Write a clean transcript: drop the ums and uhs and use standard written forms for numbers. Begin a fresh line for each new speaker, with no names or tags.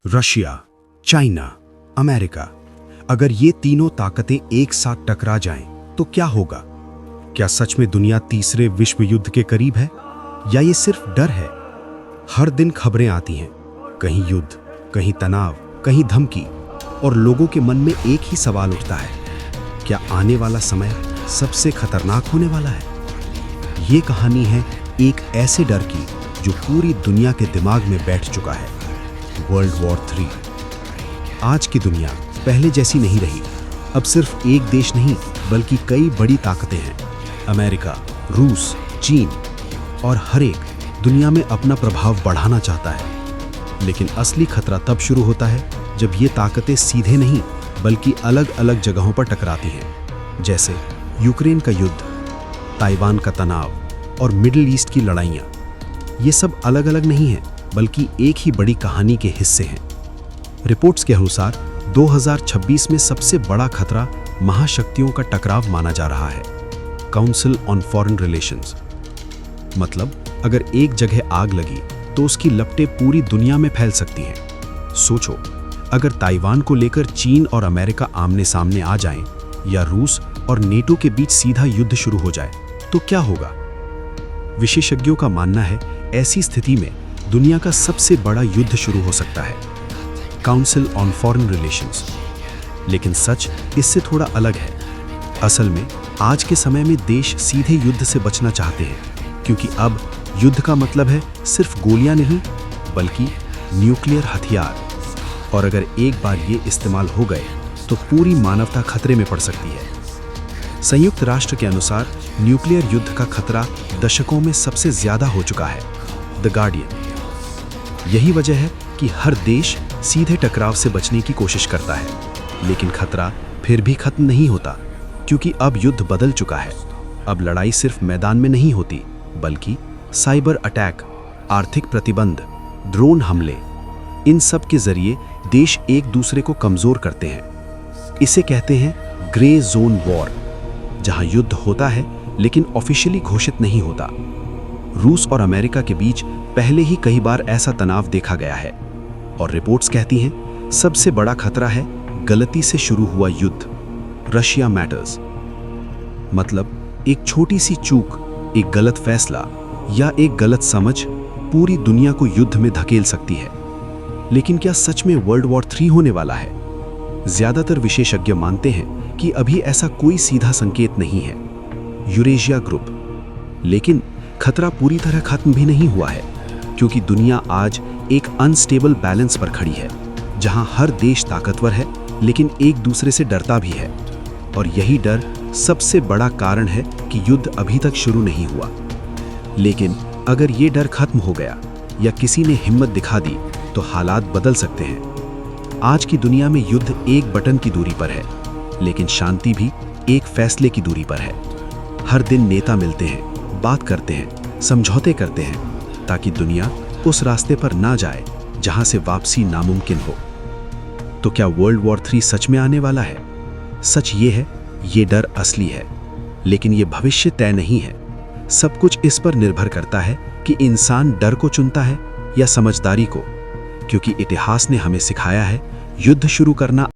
Russia, China, America, अगर ये तीनों ताकतें एक साथ टकरा जाएं, तो क्या होगा? क्या सच में दुनिया तीसरे विश्व युद्ध के करीब है, या ये सिर्फ डर है? हर दिन खबरें आती हैं, कहीं युद्ध, कहीं तनाव, कहीं धमकी, और लोगों के मन में एक ही सवाल उठता है, क्या आने वाला समय सबसे खतरनाक होने वाला है? ये कहानी है एक ऐसे डर की जो पूरी दुनिया के दिमाग में बैठ चुका है, वर्ल्ड वॉर 3। आज की दुनिया पहले जैसी नहीं रही। अब सिर्फ एक देश नहीं, बल्कि कई बड़ी ताकतें हैं। अमेरिका, रूस, चीन, और हर एक दुनिया में अपना प्रभाव बढ़ाना चाहता है। लेकिन असली खतरा तब शुरू होता है जब ये ताकतें सीधे नहीं, बल्कि अलग अलग जगहों पर टकराती हैं। जैसे यूक्रेन का युद्ध, ताइवान का तनाव और मिडिल ईस्ट की लड़ाइयाँ। ये सब अलग अलग नहीं हैं, बल्कि एक ही बड़ी कहानी के हिस्से हैं। रिपोर्ट्स के अनुसार 2026 में सबसे बड़ा खतरा महाशक्तियों का टकराव माना जा रहा है, काउंसिल ऑन फॉरेन रिलेशंस। मतलब अगर एक जगह आग लगी तो उसकी लपटें पूरी दुनिया में फैल सकती हैं। सोचो, अगर ताइवान को लेकर चीन और अमेरिका आमने सामने आ जाएं, या रूस और नेटो के बीच सीधा युद्ध शुरू हो जाए, तो क्या होगा? विशेषज्ञों का मानना है ऐसी स्थिति में दुनिया का सबसे बड़ा युद्ध शुरू हो सकता है, काउंसिल ऑन फॉरेन रिलेशंस। लेकिन सच इससे थोड़ा अलग है। असल में आज के समय में देश सीधे युद्ध से बचना चाहते हैं, क्योंकि अब युद्ध का मतलब है सिर्फ गोलियां नहीं, बल्कि न्यूक्लियर हथियार। और अगर एक बार ये इस्तेमाल हो गए तो पूरी मानवता खतरे में पड़ सकती है। संयुक्त राष्ट्र के अनुसार न्यूक्लियर युद्ध का खतरा दशकों में सबसे ज्यादा हो चुका है, द गार्डियन। यही वजह है कि हर देश सीधे टकराव से बचने की कोशिश करता है, लेकिन खतरा फिर भी खत्म नहीं होता, क्योंकि अब युद्ध बदल चुका है। अब लड़ाई सिर्फ मैदान में नहीं होती, बल्कि साइबर अटैक, आर्थिक प्रतिबंध, ड्रोन हमले, इन सब के जरिए देश एक दूसरे को कमजोर करते हैं। इसे कहते हैं ग्रे जोन वॉर, जहां युद्ध होता है लेकिन ऑफिशियली घोषित नहीं होता। रूस और अमेरिका के बीच पहले ही कई बार ऐसा तनाव देखा गया है, और रिपोर्ट्स कहती हैं सबसे बड़ा खतरा है गलती से शुरू हुआ युद्ध, रशिया मैटर्स। मतलब एक छोटी सी चूक, एक गलत फैसला या एक गलत समझ पूरी दुनिया को युद्ध में धकेल सकती है। लेकिन क्या सच में वर्ल्ड वॉर 3 होने वाला है? ज्यादातर विशेषज्ञ मानते हैं कि अभी ऐसा कोई सीधा संकेत नहीं है, यूरेशिया ग्रुप। लेकिन खतरा पूरी तरह खत्म भी नहीं हुआ है, क्योंकि दुनिया आज एक अनस्टेबल बैलेंस पर खड़ी है, जहां हर देश ताकतवर है लेकिन एक दूसरे से डरता भी है। और यही डर सबसे बड़ा कारण है कि युद्ध अभी तक शुरू नहीं हुआ। लेकिन अगर ये डर खत्म हो गया या किसी ने हिम्मत दिखा दी, तो हालात बदल सकते हैं। आज की दुनिया में युद्ध एक बटन की दूरी पर है, लेकिन शांति भी एक फैसले की दूरी पर है। हर दिन नेता मिलते हैं, बात करते हैं, समझौते करते हैं, ताकि दुनिया उस रास्ते पर ना जाए जहां से वापसी नामुमकिन हो। तो क्या वर्ल्ड वॉर 3 सच में आने वाला है? सच ये है, ये डर असली है, लेकिन ये भविष्य तय नहीं है। सब कुछ इस पर निर्भर करता है कि इंसान डर को चुनता है या समझदारी को, क्योंकि इतिहास ने हमें सिखाया है युद्ध शुरू करना